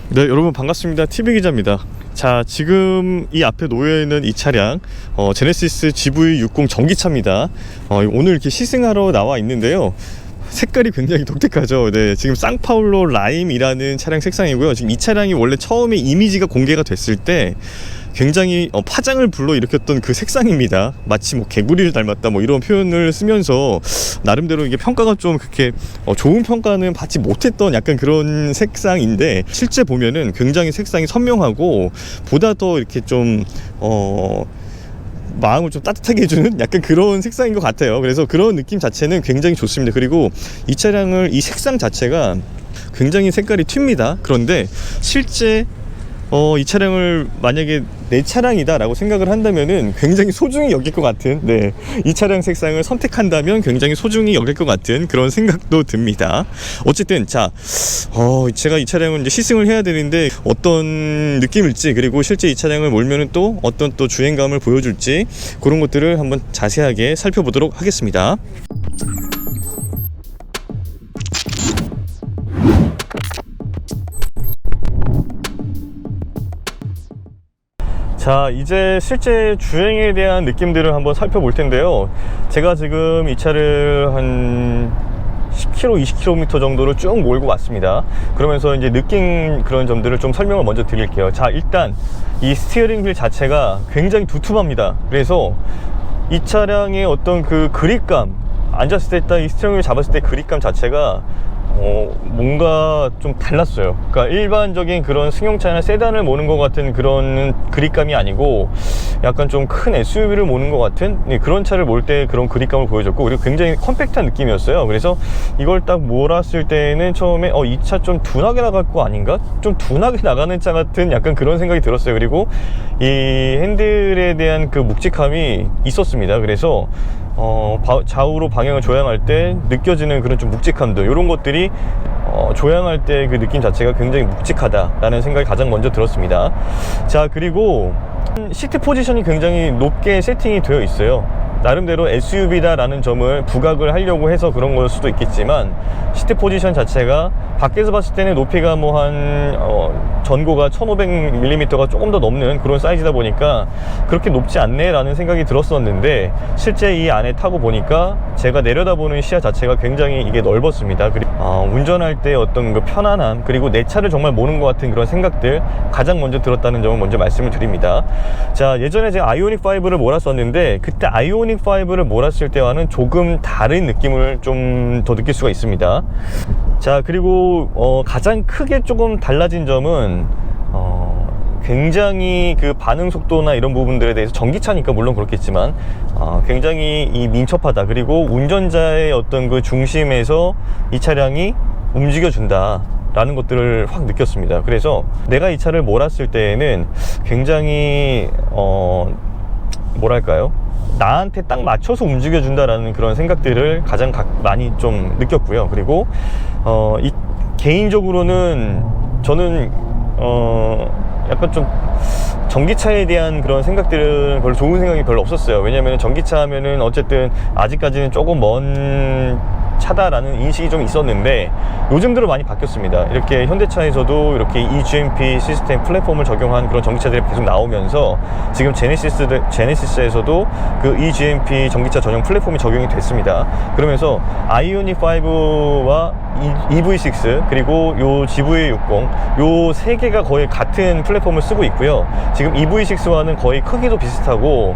네, 여러분 반갑습니다. TV기자입니다. 자, 지금 이 앞에 놓여있는 이 차량 제네시스 GV60 전기차입니다. 오늘 이렇게 시승하러 나와 있는데요, 색깔이 굉장히 독특하죠. 네, 지금 쌍파울로 라임이라는 차량 색상이고요. 지금 이 차량이 원래 처음에 이미지가 공개가 됐을 때 굉장히 파장을 불러일으켰던 그 색상입니다. 마치 뭐 개구리를 닮았다 뭐 이런 표현을 쓰면서 나름대로 이게 평가가 좀 그렇게 좋은 평가는 받지 못했던 약간 그런 색상인데, 실제 보면은 굉장히 색상이 선명하고 보다 더 이렇게 좀 마음을 좀 따뜻하게 해주는 약간 그런 색상인 것 같아요. 그래서 그런 느낌 자체는 굉장히 좋습니다. 그리고 이 차량을, 이 색상 자체가 굉장히 색깔이 튑니다. 그런데 실제 이 차량을 만약에 내 차량이다 라고 생각을 한다면은 굉장히 소중히 여길 것 같은, 네, 이 차량 색상을 선택한다면 굉장히 소중히 여길 것 같은 그런 생각도 듭니다. 어쨌든 자, 제가 이 차량을 이제 시승을 해야 되는데 어떤 느낌일지, 그리고 실제 이 차량을 몰면은 또 어떤 또 주행감을 보여줄지, 그런 것들을 한번 자세하게 살펴보도록 하겠습니다. 자, 이제 실제 주행에 대한 느낌들을 한번 살펴볼 텐데요, 제가 지금 이 차를 한 10km, 20km 정도를 쭉 몰고 왔습니다. 그러면서 이제 느낀 그런 점들을 좀 설명을 먼저 드릴게요. 자, 일단 이 스티어링 휠 자체가 굉장히 두툼합니다. 그래서 이 차량의 어떤 그 그립감, 앉았을 때 딱 이 스티어링 휠 잡았을 때 그립감 자체가 뭔가 좀 달랐어요. 그러니까 일반적인 그런 승용차나 세단을 모는 것 같은 그런 그립감이 아니고 약간 좀 큰 SUV를 모는 것 같은, 그런 차를 몰 때 그런 그립감을 보여줬고, 그리고 굉장히 컴팩트한 느낌이었어요. 그래서 이걸 딱 몰았을 때는 처음에 이 차 좀 둔하게 나갈 거 아닌가? 좀 둔하게 나가는 차 같은 약간 그런 생각이 들었어요. 그리고 이 핸들에 대한 그 묵직함이 있었습니다. 그래서 좌우로 방향을 조향할 때 느껴지는 그런 좀 묵직함들, 이런 것들이 조향할 때 그 느낌 자체가 굉장히 묵직하다라는 생각이 가장 먼저 들었습니다. 자, 그리고 시트 포지션이 굉장히 높게 세팅이 되어 있어요. 나름대로 SUV다 라는 점을 부각을 하려고 해서 그런 걸 수도 있겠지만, 시트 포지션 자체가 밖에서 봤을 때는 높이가 뭐 한 전고가 1500mm가 조금 더 넘는 그런 사이즈다 보니까 그렇게 높지 않네 라는 생각이 들었었는데, 실제 이 안에 타고 보니까 제가 내려다보는 시야 자체가 굉장히 이게 넓었습니다. 그리고 운전할 때 어떤 그 편안함, 그리고 내 차를 정말 모는 것 같은 그런 생각들 가장 먼저 들었다는 점을 먼저 말씀을 드립니다. 자, 예전에 제가 아이오닉 5를 몰았었는데, 그때 아이오닉 5를 몰았을 때와는 조금 다른 느낌을 좀 더 느낄 수가 있습니다. 자, 그리고 가장 크게 조금 달라진 점은 굉장히 그 반응 속도나 이런 부분들에 대해서, 전기차니까 물론 그렇겠지만 굉장히 민첩하다. 그리고 운전자의 어떤 그 중심에서 이 차량이 움직여준다 라는 것들을 확 느꼈습니다. 그래서 내가 이 차를 몰았을 때에는 굉장히 뭐랄까요, 나한테 딱 맞춰서 움직여준다라는 그런 생각들을 가장 많이 좀 느꼈고요. 그리고 개인적으로는 저는 약간 좀 전기차에 대한 그런 생각들은 별로 좋은 생각이 별로 없었어요. 왜냐면 전기차 하면은 어쨌든 아직까지는 조금 먼 차다라는 인식이 좀 있었는데, 요즘 들어 많이 바뀌었습니다. 이렇게 현대차에서도 이렇게 eGMP 시스템 플랫폼을 적용한 그런 전기차들이 계속 나오면서 지금 제네시스에서도 그 eGMP 전기차 전용 플랫폼이 적용이 됐습니다. 그러면서 아이오닉 5와 EV6 그리고 요 GV60, 요 세 개가 거의 같은 플랫폼을 쓰고 있고요. 지금 EV6와는 거의 크기도 비슷하고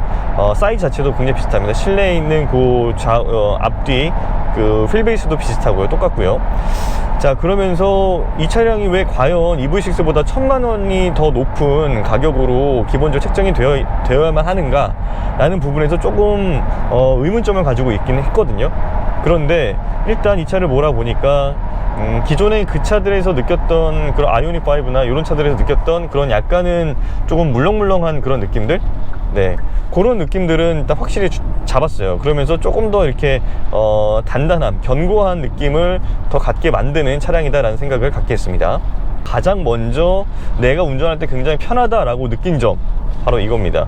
사이즈 자체도 굉장히 비슷합니다. 실내에 있는 그 앞뒤 그 휠베이스도 비슷하고요. 똑같고요. 자, 그러면서 이 차량이 왜 과연 EV6보다 1000만원이 더 높은 가격으로 기본적으로 책정이 되어야만 하는가 라는 부분에서 조금 의문점을 가지고 있긴 했거든요. 그런데 일단 이 차를 몰아보니까 기존의 그 차들에서 느꼈던 그런 아이오닉 5나 이런 차들에서 느꼈던 그런 약간은 조금 물렁물렁한 그런 느낌들, 네, 그런 느낌들은 딱 확실히 잡았어요. 그러면서 조금 더 이렇게 단단함, 견고한 느낌을 더 갖게 만드는 차량이다 라는 생각을 갖게 했습니다. 가장 먼저 내가 운전할 때 굉장히 편하다라고 느낀 점, 바로 이겁니다.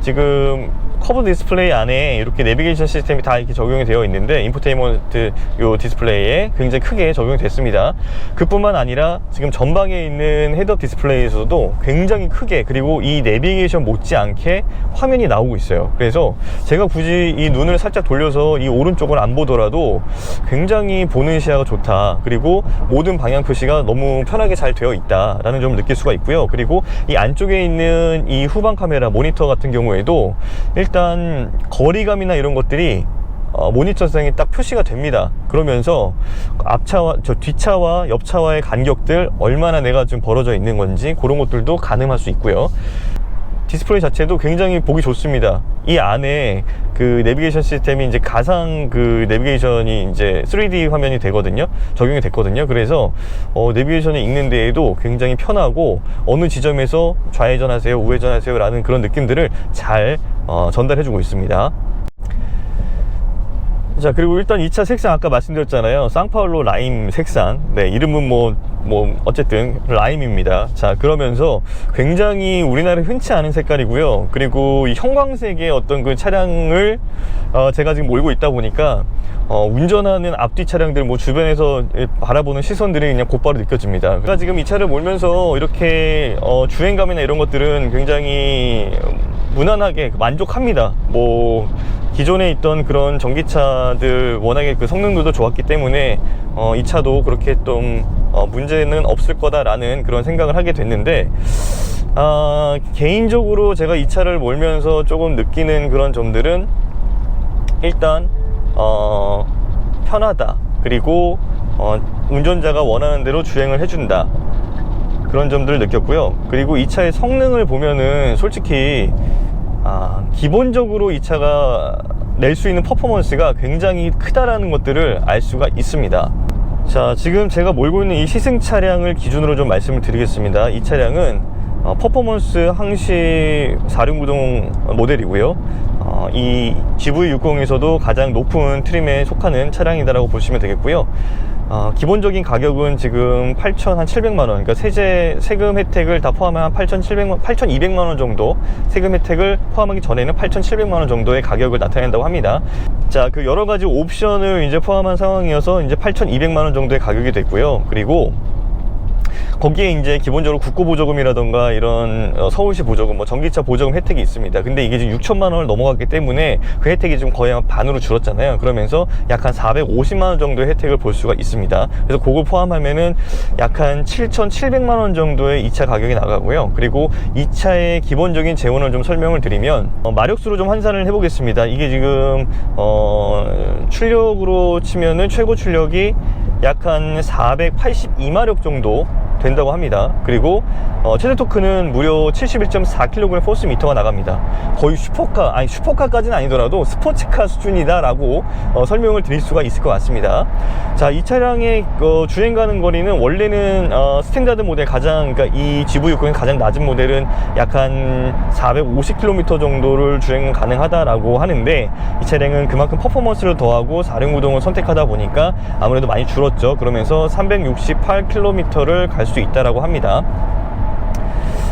지금 커브 디스플레이 안에 이렇게 내비게이션 시스템이 다 이렇게 적용이 되어 있는데, 인포테인먼트 요 디스플레이에 굉장히 크게 적용이 됐습니다. 그뿐만 아니라 지금 전방에 있는 헤드업 디스플레이에서도 굉장히 크게, 그리고 이 내비게이션 못지않게 화면이 나오고 있어요. 그래서 제가 굳이 이 눈을 살짝 돌려서 이 오른쪽을 안 보더라도 굉장히 보는 시야가 좋다, 그리고 모든 방향 표시가 너무 편하게 잘 되어 있다 라는 점을 느낄 수가 있고요. 그리고 이 안쪽에 있는 이 후방 카메라 모니터 같은 경우에도 일단 거리감이나 이런 것들이 모니터상에 딱 표시가 됩니다. 그러면서 앞차와 뒷차와 옆차와의 간격들, 얼마나 내가 좀 벌어져 있는 건지 그런 것들도 가늠할 수 있고요. 디스플레이 자체도 굉장히 보기 좋습니다. 이 안에 그 내비게이션 시스템이 이제 가상 그 내비게이션이 이제 3D 화면이 되거든요. 적용이 됐거든요. 그래서 내비게이션을 읽는 데에도 굉장히 편하고, 어느 지점에서 좌회전하세요, 우회전하세요 라는 그런 느낌들을 잘 전달해 주고 있습니다. 자, 그리고 일단 이 차 색상 아까 말씀드렸잖아요. 상파울로 라임 색상. 네, 이름은 어쨌든 라임입니다. 자, 그러면서 굉장히 우리나라에 흔치 않은 색깔이고요. 그리고 이 형광색의 어떤 그 차량을 제가 지금 몰고 있다 보니까 운전하는 앞뒤 차량들, 주변에서 바라보는 시선들이 그냥 곧바로 느껴집니다. 제가 지금 이 차를 몰면서 이렇게 주행감이나 이런 것들은 굉장히 무난하게 만족합니다. 기존에 있던 그런 전기차들 워낙에 그 성능들도 좋았기 때문에 이 차도 그렇게 좀 문제는 없을 거다라는 그런 생각을 하게 됐는데, 개인적으로 제가 이 차를 몰면서 조금 느끼는 그런 점들은, 일단 편하다, 그리고 운전자가 원하는 대로 주행을 해준다, 그런 점들을 느꼈고요. 그리고 이 차의 성능을 보면은 솔직히 기본적으로 이 차가 낼 수 있는 퍼포먼스가 굉장히 크다라는 것들을 알 수가 있습니다. 자, 지금 제가 몰고 있는 이 시승 차량을 기준으로 좀 말씀을 드리겠습니다. 이 차량은 퍼포먼스 항시 4륜구동 모델이고요. 이 GV60에서도 가장 높은 트림에 속하는 차량이다라고 보시면 되겠고요. 기본적인 가격은 지금 8,700만원, 그러니까 세금 혜택을 다 포함한 8,200만원 정도, 세금 혜택을 포함하기 전에는 8,700만원 정도의 가격을 나타낸다고 합니다. 자, 그 여러가지 옵션을 이제 포함한 상황이어서 이제 8,200만원 정도의 가격이 됐고요. 그리고 거기에 이제 기본적으로 국고보조금이라던가 이런 서울시 보조금, 전기차 보조금 혜택이 있습니다. 근데 이게 지금 6천만 원을 넘어갔기 때문에 그 혜택이 좀 거의 반으로 줄었잖아요. 그러면서 약 한 450만 원 정도의 혜택을 볼 수가 있습니다. 그래서 그걸 포함하면은 약 한 7,700만 원 정도의 이 차 가격이 나가고요. 그리고 이 차의 기본적인 재원을 좀 설명을 드리면, 마력수로 좀 환산을 해보겠습니다. 이게 지금 출력으로 치면은 최고 출력이 약 한 482마력 정도 된다고 합니다. 그리고 최대 토크는 무려 71.4kg 포스미터가 나갑니다. 거의 슈퍼카까지는 아니더라도 스포츠카 수준이다 라고 설명을 드릴 수가 있을 것 같습니다. 자, 이 차량의 주행 가는 거리는 원래는 스탠다드 모델 그러니까 이 GV60의 가장 낮은 모델은 약 한 450km 정도를 주행 가능하다라고 하는데, 이 차량은 그만큼 퍼포먼스를 더하고 4륜구동을 선택하다 보니까 아무래도 많이 줄었죠. 그러면서 368km를 갈 수 있다라고 합니다.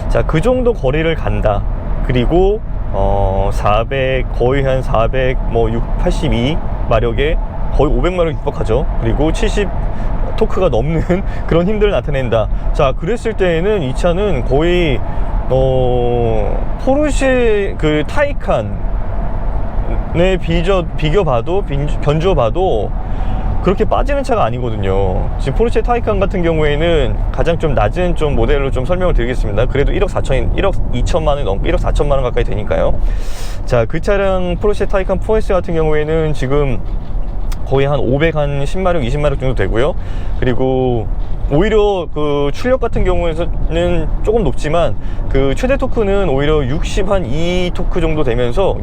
자, 그 정도 거리를 간다. 그리고 400, 거의 한 82 마력에 거의 500마력 육박하죠. 그리고 70 토크가 넘는 그런 힘들을 나타낸다. 자, 그랬을 때에는 이 차는 거의 포르쉐 그 타이칸에 견주어봐도 그렇게 빠지는 차가 아니거든요. 지금 포르쉐 타이칸 같은 경우에는 가장 좀 낮은 좀 모델로 좀 설명을 드리겠습니다. 그래도 1억 2천만 원 넘고 1억 4천만 원 가까이 되니까요. 자, 그 차량 포르쉐 타이칸 4S 같은 경우에는 지금 거의 한 510마력, 20마력 정도 되고요. 그리고 오히려 그 출력 같은 경우에는 조금 높지만 그 최대 토크는 오히려 2 토크 정도 되면서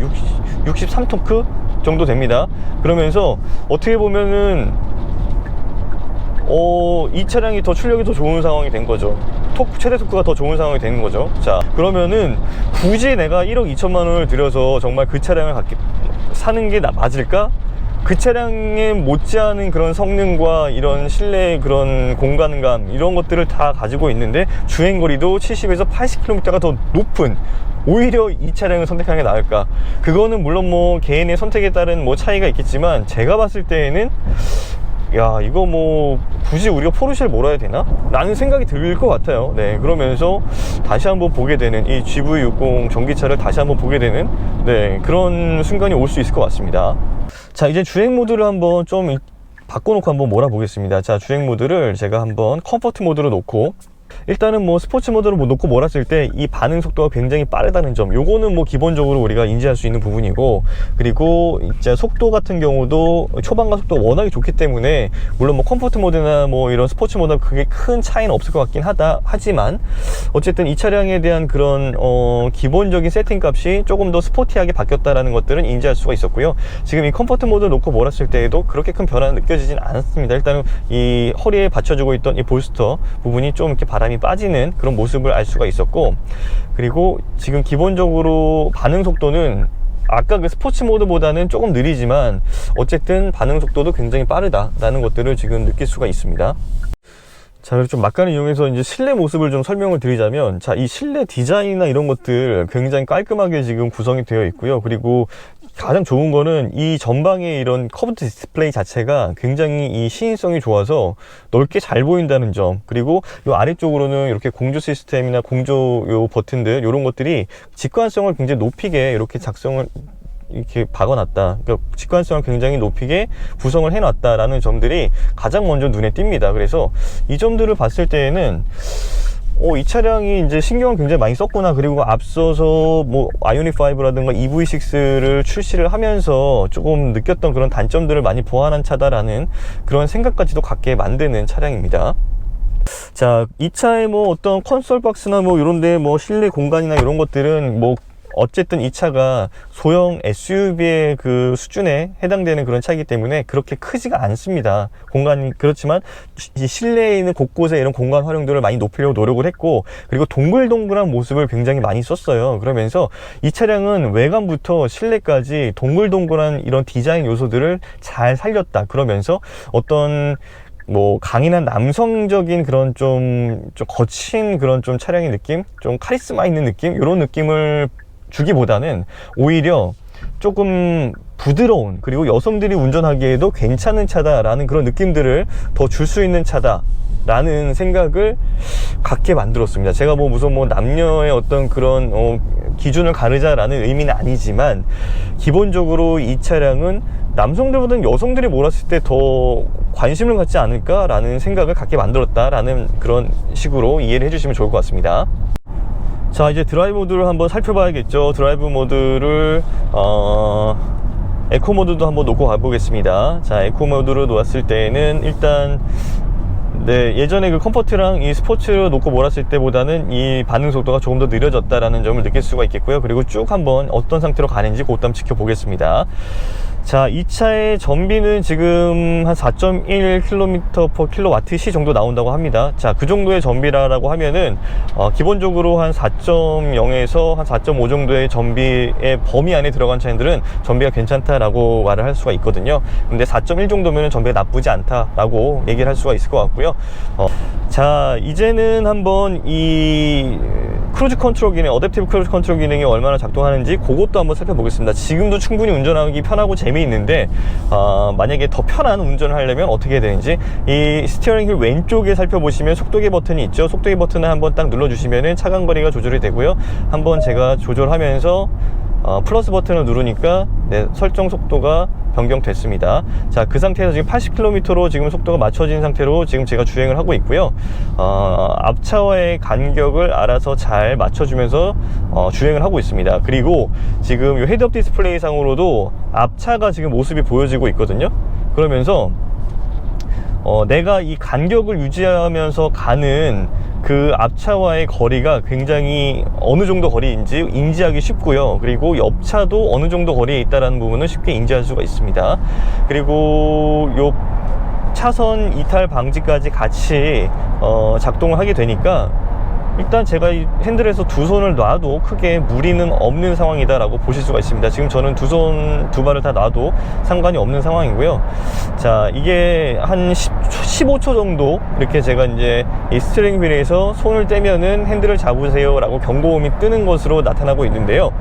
63 토크 정도 됩니다. 그러면서 어떻게 보면은 이 차량이 더 출력이 더 좋은 상황이 된 거죠. 최대 토크가 더 좋은 상황이 되는 거죠. 자, 그러면은 굳이 내가 1억 2천만 원을 들여서 정말 그 차량을 사는 게 맞을까? 그 차량에 못지않은 그런 성능과 이런 실내 그런 공간감 이런 것들을 다 가지고 있는데 주행거리도 70에서 80km가 더 높은, 오히려 이 차량을 선택하는 게 나을까? 그거는 물론 뭐 개인의 선택에 따른 뭐 차이가 있겠지만 제가 봤을 때에는 야, 이거 뭐 굳이 우리가 포르쉐를 몰아야 되나? 라는 생각이 들 것 같아요. 네, 그러면서 다시 한번 보게 되는 이 GV60 전기차를 다시 한번 보게 되는, 네, 그런 순간이 올 수 있을 것 같습니다. 자, 이제 주행 모드를 한번 좀 바꿔놓고 한번 몰아보겠습니다. 자, 주행 모드를 제가 한번 컴포트 모드로 놓고, 일단은 뭐 스포츠 모드로 놓고 몰았을 때 이 반응 속도가 굉장히 빠르다는 점, 요거는 뭐 기본적으로 우리가 인지할 수 있는 부분이고, 그리고 이제 속도 같은 경우도 초반과 속도가 워낙에 좋기 때문에 물론 뭐 컴포트 모드나 뭐 이런 스포츠 모드가 그게 큰 차이는 없을 것 같긴 하지만 어쨌든 이 차량에 대한 그런 기본적인 세팅 값이 조금 더 스포티하게 바뀌었다라는 것들은 인지할 수가 있었고요. 지금 이 컴포트 모드 놓고 몰았을 때에도 그렇게 큰 변화는 느껴지진 않았습니다. 일단은 이 허리에 받쳐주고 있던 이 볼스터 부분이 좀 이렇게 바람이 빠지는 그런 모습을 알 수가 있었고, 그리고 지금 기본적으로 반응 속도는 아까 그 스포츠 모드보다는 조금 느리지만 어쨌든 반응 속도도 굉장히 빠르다라는 것들을 지금 느낄 수가 있습니다. 자, 그리고 좀 막간을 이용해서 이제 실내 모습을 좀 설명을 드리자면, 자, 이 실내 디자인이나 이런 것들 굉장히 깔끔하게 지금 구성이 되어 있고요. 그리고 가장 좋은 거는 이 전방에 이런 커브 디스플레이 자체가 굉장히 이 시인성이 좋아서 넓게 잘 보인다는 점, 그리고 요 아래쪽으로는 이렇게 공조 시스템이나 공조 요 버튼들, 요런 것들이 직관성을 굉장히 높이게 이렇게 작성을 이렇게 박아놨다. 그러니까 직관성을 굉장히 높이게 구성을 해놨다라는 점들이 가장 먼저 눈에 띕니다. 그래서 이 점들을 봤을 때에는 이 차량이 이제 신경을 굉장히 많이 썼구나. 그리고 앞서서 뭐 아이오닉 5라든가 EV6를 출시를 하면서 조금 느꼈던 그런 단점들을 많이 보완한 차다라는 그런 생각까지도 갖게 만드는 차량입니다. 자, 이 차의 뭐 어떤 콘솔 박스나 뭐 이런데 뭐 실내 공간이나 이런 것들은 뭐 어쨌든 이 차가 소형 SUV의 그 수준에 해당되는 그런 차이기 때문에 그렇게 크지가 않습니다. 공간이. 그렇지만 이 실내에 있는 곳곳에 이런 공간 활용도를 많이 높이려고 노력을 했고, 그리고 동글동글한 모습을 굉장히 많이 썼어요. 그러면서 이 차량은 외관부터 실내까지 동글동글한 이런 디자인 요소들을 잘 살렸다. 그러면서 어떤 뭐 강인한 남성적인 그런 좀 거친 그런 좀 차량의 느낌, 좀 카리스마 있는 느낌, 이런 느낌을 주기보다는 오히려 조금 부드러운, 그리고 여성들이 운전하기에도 괜찮은 차다라는 그런 느낌들을 더 줄 수 있는 차다라는 생각을 갖게 만들었습니다. 제가 뭐 무슨 뭐 남녀의 어떤 그런 기준을 가르자라는 의미는 아니지만, 기본적으로 이 차량은 남성들보다는 여성들이 몰았을 때 더 관심을 갖지 않을까라는 생각을 갖게 만들었다라는 그런 식으로 이해를 해주시면 좋을 것 같습니다. 자, 이제 드라이브 모드를 한번 살펴봐야겠죠. 드라이브 모드를 에코 모드도 한번 놓고 가보겠습니다. 자, 에코 모드로 놓았을 때는 일단 네, 예전에 그 컴포트랑 이 스포츠로 놓고 몰았을 때보다는 이 반응 속도가 조금 더 느려졌다라는 점을 느낄 수가 있겠고요. 그리고 쭉 한번 어떤 상태로 가는지 그것도 한번 지켜보겠습니다. 자, 이 차의 전비는 지금 한 4.1km/kWh 정도 나온다고 합니다. 자, 그 정도의 전비라고 하면은 기본적으로 한 4.0에서 한 4.5 정도의 전비의 범위 안에 들어간 차량들은 전비가 괜찮다라고 말을 할 수가 있거든요. 근데 4.1 정도면 전비가 나쁘지 않다라고 얘기를 할 수가 있을 것 같고요. 자, 이제는 한번 이 크루즈 컨트롤 기능, 어댑티브 크루즈 컨트롤 기능이 얼마나 작동하는지 그것도 한번 살펴보겠습니다. 지금도 충분히 운전하기 편하고 재미있는데 만약에 더 편한 운전을 하려면 어떻게 해야 되는지, 이 스티어링 휠 왼쪽에 살펴보시면 속도계 버튼이 있죠. 속도계 버튼을 한번 딱 눌러주시면 차간거리가 조절이 되고요. 한번 제가 조절하면서 플러스 버튼을 누르니까 네, 설정 속도가 변경됐습니다. 자, 그 상태에서 지금 80km로 지금 속도가 맞춰진 상태로 지금 제가 주행을 하고 있고요. 앞차와의 간격을 알아서 잘 맞춰주면서 주행을 하고 있습니다. 그리고 지금 이 헤드업 디스플레이 상으로도 앞차가 지금 모습이 보여지고 있거든요. 그러면서 내가 이 간격을 유지하면서 가는 그 앞차와의 거리가 굉장히 어느 정도 거리인지 인지하기 쉽고요. 그리고 옆차도 어느 정도 거리에 있다는 부분을 쉽게 인지할 수가 있습니다. 그리고 요 차선 이탈 방지까지 같이 작동을 하게 되니까 일단 제가 이 핸들에서 두 손을 놔도 크게 무리는 없는 상황이다 라고 보실 수가 있습니다. 지금 저는 두 손 두 발을 다 놔도 상관이 없는 상황이고요. 자, 이게 한 15초 정도 이렇게 제가 이제 이 스티어링 휠에서 손을 떼면은 핸들을 잡으세요 라고 경고음이 뜨는 것으로 나타나고 있는데요.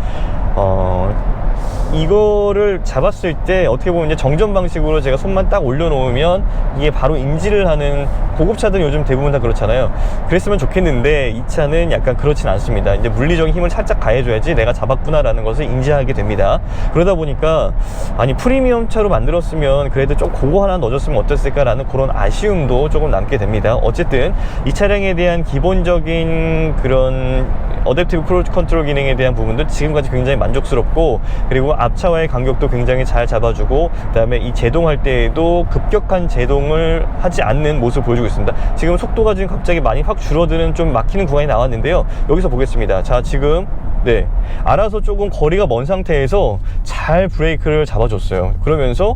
이거를 잡았을 때 어떻게 보면 이제 정전 방식으로 제가 손만 딱 올려놓으면 이게 바로 인지를 하는, 고급차들은 요즘 대부분 다 그렇잖아요. 그랬으면 좋겠는데 이 차는 약간 그렇진 않습니다. 이제 물리적인 힘을 살짝 가해줘야지 내가 잡았구나 라는 것을 인지하게 됩니다. 그러다 보니까 아니 프리미엄 차로 만들었으면 그래도 좀 그거 하나 넣어줬으면 어땠을까 라는 그런 아쉬움도 조금 남게 됩니다. 어쨌든 이 차량에 대한 기본적인 그런 어댑티브 크루즈 컨트롤 기능에 대한 부분도 지금까지 굉장히 만족스럽고, 그리고 앞차와의 간격도 굉장히 잘 잡아주고, 그 다음에 이 제동할 때에도 급격한 제동을 하지 않는 모습을 보여주고 있습니다. 지금 속도가 지금 갑자기 많이 확 줄어드는 좀 막히는 구간이 나왔는데요. 여기서 보겠습니다. 자, 지금 네, 알아서 조금 거리가 먼 상태에서 잘 브레이크를 잡아줬어요. 그러면서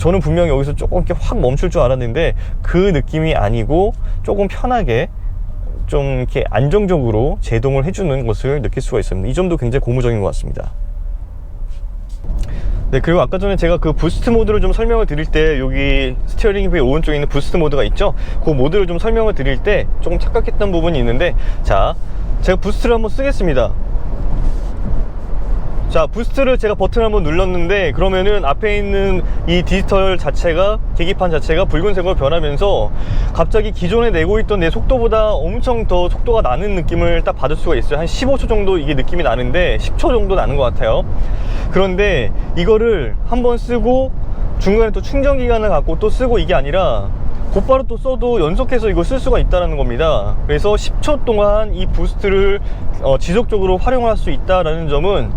저는 분명히 여기서 조금 이렇게 확 멈출 줄 알았는데 그 느낌이 아니고 조금 편하게 좀 이렇게 안정적으로 제동을 해주는 것을 느낄 수가 있습니다. 이 점도 굉장히 고무적인 것 같습니다. 네, 그리고 아까 전에 제가 그 부스트 모드를 좀 설명을 드릴 때 여기 스티어링 휠 오른쪽에 있는 부스트 모드가 있죠. 그 모드를 좀 설명을 드릴 때 조금 착각했던 부분이 있는데, 자, 제가 부스트를 한번 쓰겠습니다. 자, 부스트를 제가 버튼을 한번 눌렀는데 그러면은 앞에 있는 이 디지털 자체가, 계기판 자체가 붉은색으로 변하면서 갑자기 기존에 내고 있던 내 속도보다 엄청 더 속도가 나는 느낌을 딱 받을 수가 있어요. 한 15초 정도 이게 느낌이 나는데 10초 정도 나는 것 같아요. 그런데 이거를 한번 쓰고 중간에 또 충전 기간을 갖고 또 쓰고 이게 아니라 곧바로 또 써도 연속해서 이걸 쓸 수가 있다는 겁니다. 그래서 10초 동안 이 부스트를 지속적으로 활용할 수 있다는 점은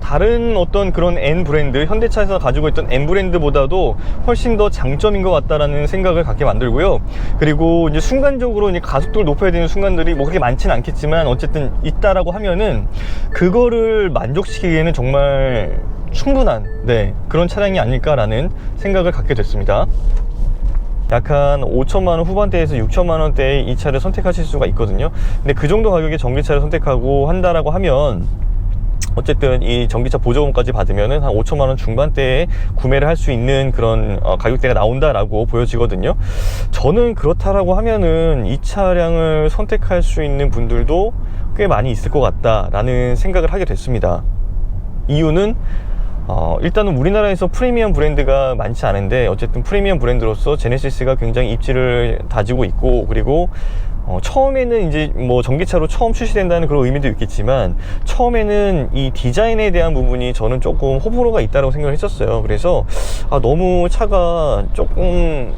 다른 어떤 그런 N 브랜드, 현대차에서 가지고 있던 N 브랜드보다도 훨씬 더 장점인 것 같다라는 생각을 갖게 만들고요. 그리고 이제 순간적으로 이제 가속도를 높여야 되는 순간들이 뭐 그렇게 많지는 않겠지만 어쨌든 있다라고 하면은 그거를 만족시키기에는 정말 충분한, 네, 그런 차량이 아닐까라는 생각을 갖게 됐습니다. 약 한 5천만원 후반대에서 6천만원대의 이 차를 선택하실 수가 있거든요. 근데 그 정도 가격의 전기차를 선택하고 한다라고 하면 어쨌든 이 전기차 보조금까지 받으면은 한 5천만원 중반대에 구매를 할 수 있는 그런 가격대가 나온다라고 보여지거든요. 저는 그렇다라고 하면은 이 차량을 선택할 수 있는 분들도 꽤 많이 있을 것 같다라는 생각을 하게 됐습니다. 이유는 일단은 우리나라에서 프리미엄 브랜드가 많지 않은데 어쨌든 프리미엄 브랜드로서 제네시스가 굉장히 입지를 다지고 있고, 그리고 처음에는 이제 뭐 전기차로 처음 출시된다는 그런 의미도 있겠지만 처음에는 이 디자인에 대한 부분이 저는 조금 호불호가 있다고 생각을 했었어요. 그래서 너무 차가 조금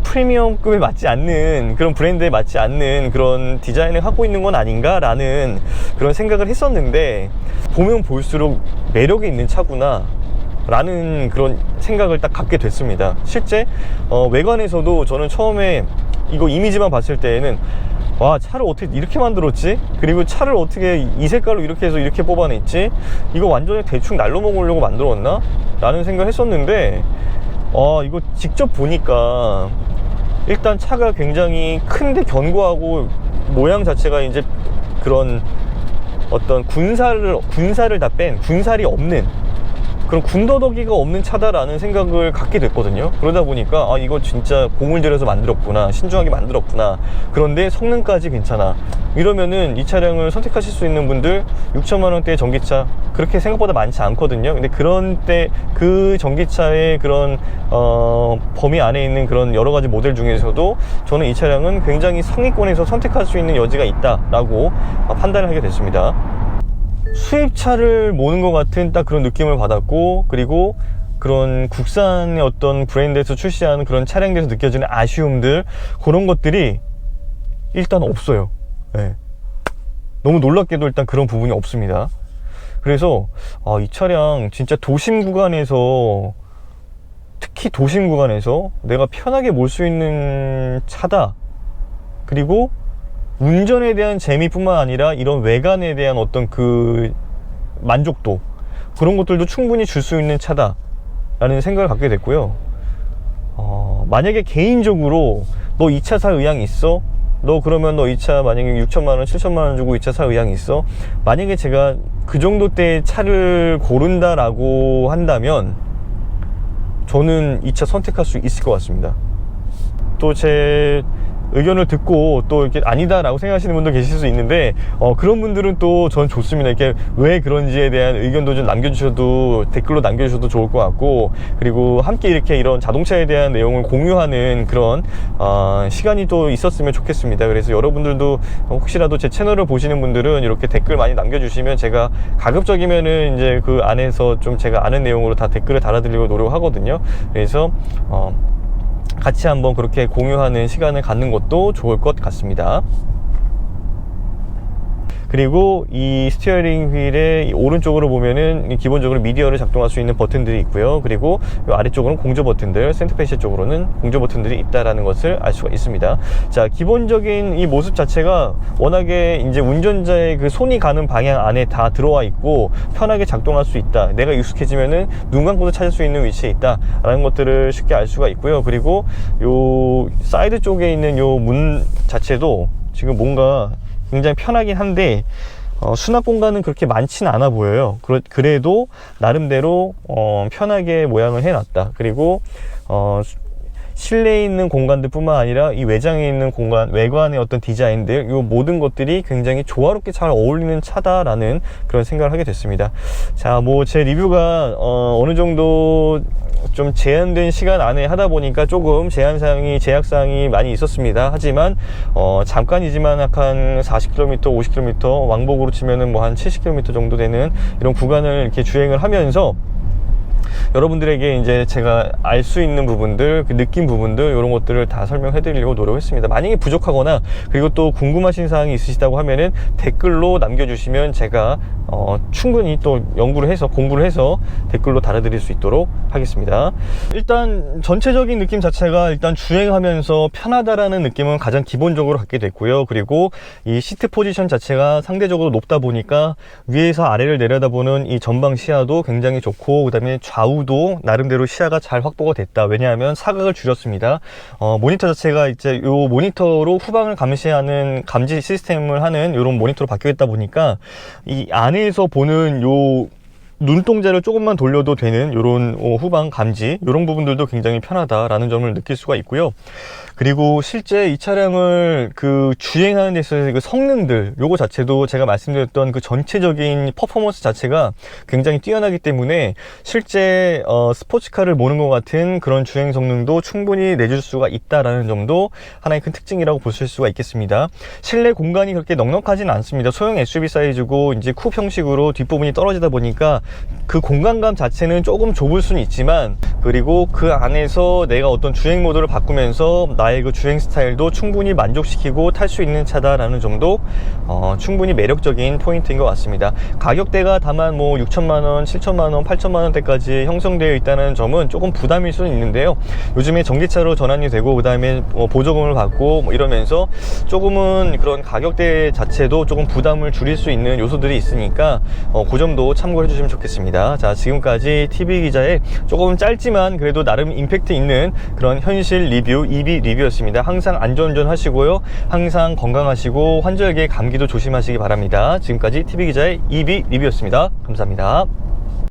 프리미엄급에 맞지 않는 그런 브랜드에 맞지 않는 그런 디자인을 갖고 있는 건 아닌가 라는 그런 생각을 했었는데, 보면 볼수록 매력이 있는 차구나 라는 그런 생각을 딱 갖게 됐습니다. 실제 외관에서도 저는 처음에 이거 이미지만 봤을 때에는 와, 차를 어떻게 이렇게 만들었지? 그리고 차를 어떻게 이 색깔로 이렇게 해서 이렇게 뽑아냈지? 이거 완전히 대충 날로 먹으려고 만들었나? 라는 생각을 했었는데 이거 직접 보니까 일단 차가 굉장히 큰데 견고하고 모양 자체가 이제 그런 어떤 군살을 다 뺀, 군살이 없는 그런 군더더기가 없는 차다라는 생각을 갖게 됐거든요. 그러다 보니까 이거 진짜 공을 들여서 만들었구나, 신중하게 만들었구나. 그런데 성능까지 괜찮아. 이러면은 이 차량을 선택하실 수 있는 분들 6천만원대의 전기차 그렇게 생각보다 많지 않거든요. 근데 그런 때 그 전기차의 그런 범위 안에 있는 그런 여러 가지 모델 중에서도 저는 이 차량은 굉장히 상위권에서 선택할 수 있는 여지가 있다라고 판단을 하게 됐습니다. 수입차를 모는 것 같은 딱 그런 느낌을 받았고, 그리고 그런 국산의 어떤 브랜드에서 출시하는 그런 차량들에서 느껴지는 아쉬움들, 그런 것들이 일단 없어요. 네. 너무 놀랍게도 일단 그런 부분이 없습니다. 그래서 이 차량 진짜 도심 구간에서, 특히 도심 구간에서 내가 편하게 몰 수 있는 차다. 그리고 운전에 대한 재미뿐만 아니라 이런 외관에 대한 어떤 그 만족도, 그런 것들도 충분히 줄 수 있는 차다 라는 생각을 갖게 됐고요. 만약에 개인적으로 너 이 차 살 의향이 있어? 너 그러면 너 이 차 만약에 6천만 원 7천만 원 주고 이 차 살 의향이 있어? 만약에 제가 그 정도 때 차를 고른다라고 한다면 저는 이 차 선택할 수 있을 것 같습니다. 또 제 의견을 듣고 또 이렇게 아니다라고 생각하시는 분도 계실 수 있는데 그런 분들은 또 전 좋습니다. 이렇게 왜 그런지에 대한 의견도 좀 남겨주셔도, 댓글로 남겨주셔도 좋을 것 같고, 그리고 함께 이렇게 이런 자동차에 대한 내용을 공유하는 그런 시간이 또 있었으면 좋겠습니다. 그래서 여러분들도 혹시라도 제 채널을 보시는 분들은 이렇게 댓글 많이 남겨주시면 제가 가급적이면은 이제 그 안에서 좀 제가 아는 내용으로 다 댓글을 달아드리려고 노력하거든요. 그래서 같이 한번 그렇게 공유하는 시간을 갖는 것도 좋을 것 같습니다. 그리고 이 스티어링 휠의 오른쪽으로 보면은 기본적으로 미디어를 작동할 수 있는 버튼들이 있고요. 그리고 이 아래쪽으로는 공조 버튼들, 센터페시아 쪽으로는 공조 버튼들이 있다라는 것을 알 수가 있습니다. 자, 기본적인 이 모습 자체가 워낙에 이제 운전자의 그 손이 가는 방향 안에 다 들어와 있고 편하게 작동할 수 있다. 내가 익숙해지면은 눈 감고도 찾을 수 있는 위치에 있다라는 것들을 쉽게 알 수가 있고요. 그리고 요 사이드 쪽에 있는 요 문 자체도 지금 뭔가 굉장히 편하긴 한데 수납 공간은 그렇게 많지는 않아 보여요. 그래도 나름대로 편하게 모양을 해놨다. 그리고 실내에 있는 공간들 뿐만 아니라 이 외장에 있는 공간, 외관의 어떤 디자인들, 이 모든 것들이 굉장히 조화롭게 잘 어울리는 차다라는 그런 생각을 하게 됐습니다. 자, 뭐 제 리뷰가 어느 정도 좀 제한된 시간 안에 하다 보니까 조금 제약사항이 많이 있었습니다. 하지만 잠깐이지만 한 40km, 50km 왕복으로 치면은 뭐 한 70km 정도 되는 이런 구간을 이렇게 주행을 하면서 여러분들에게 이제 제가 알 수 있는 부분들, 그 느낀 부분들, 이런 것들을 다 설명해 드리려고 노력했습니다. 만약에 부족하거나 그리고 또 궁금하신 사항이 있으시다고 하면은 댓글로 남겨주시면 제가 충분히 또 공부를 해서 댓글로 달아드릴 수 있도록 하겠습니다. 일단 전체적인 느낌 자체가 일단 주행하면서 편하다라는 느낌은 가장 기본적으로 갖게 됐고요. 그리고 이 시트 포지션 자체가 상대적으로 높다 보니까 위에서 아래를 내려다보는 이 전방 시야도 굉장히 좋고, 그 다음에 좌우도 나름대로 시야가 잘 확보가 됐다. 왜냐하면 사각을 줄였습니다. 모니터 자체가 이제 요 모니터로 후방을 감시하는 감지 시스템을 하는 이런 모니터로 바뀌었다 보니까 이 안에서 보는 요 눈동자를 조금만 돌려도 되는 이런 후방 감지, 이런 부분들도 굉장히 편하다라는 점을 느낄 수가 있고요. 그리고 실제 이 차량을 그 주행하는 데 있어서 그 성능들, 요거 자체도 제가 말씀드렸던 그 전체적인 퍼포먼스 자체가 굉장히 뛰어나기 때문에 실제 스포츠카를 모는 것 같은 그런 주행 성능도 충분히 내줄 수가 있다라는 점도 하나의 큰 특징이라고 보실 수가 있겠습니다. 실내 공간이 그렇게 넉넉하진 않습니다. 소형 SUV 사이즈고 이제 쿱 형식으로 뒷부분이 떨어지다 보니까 그 공간감 자체는 조금 좁을 수는 있지만, 그리고 그 안에서 내가 어떤 주행 모드를 바꾸면서 나의 그 주행 스타일도 충분히 만족시키고 탈 수 있는 차다라는 점도 충분히 매력적인 포인트인 것 같습니다. 가격대가 다만 뭐 6천만원, 7천만원, 8천만원대까지 형성되어 있다는 점은 조금 부담일 수는 있는데요. 요즘에 전기차로 전환이 되고 그 다음에 보조금을 받고 뭐 이러면서 조금은 그런 가격대 자체도 조금 부담을 줄일 수 있는 요소들이 있으니까 그 점도 참고해 주시면 좋겠습니다. 자, 지금까지 TV기자의 조금 짧지만 그래도 나름 임팩트 있는 그런 현실 리뷰, EV 리뷰였습니다. 항상 안전운전 하시고요. 항상 건강하시고 환절기에 감기도 조심하시기 바랍니다. 지금까지 TV기자의 EV 리뷰였습니다. 감사합니다.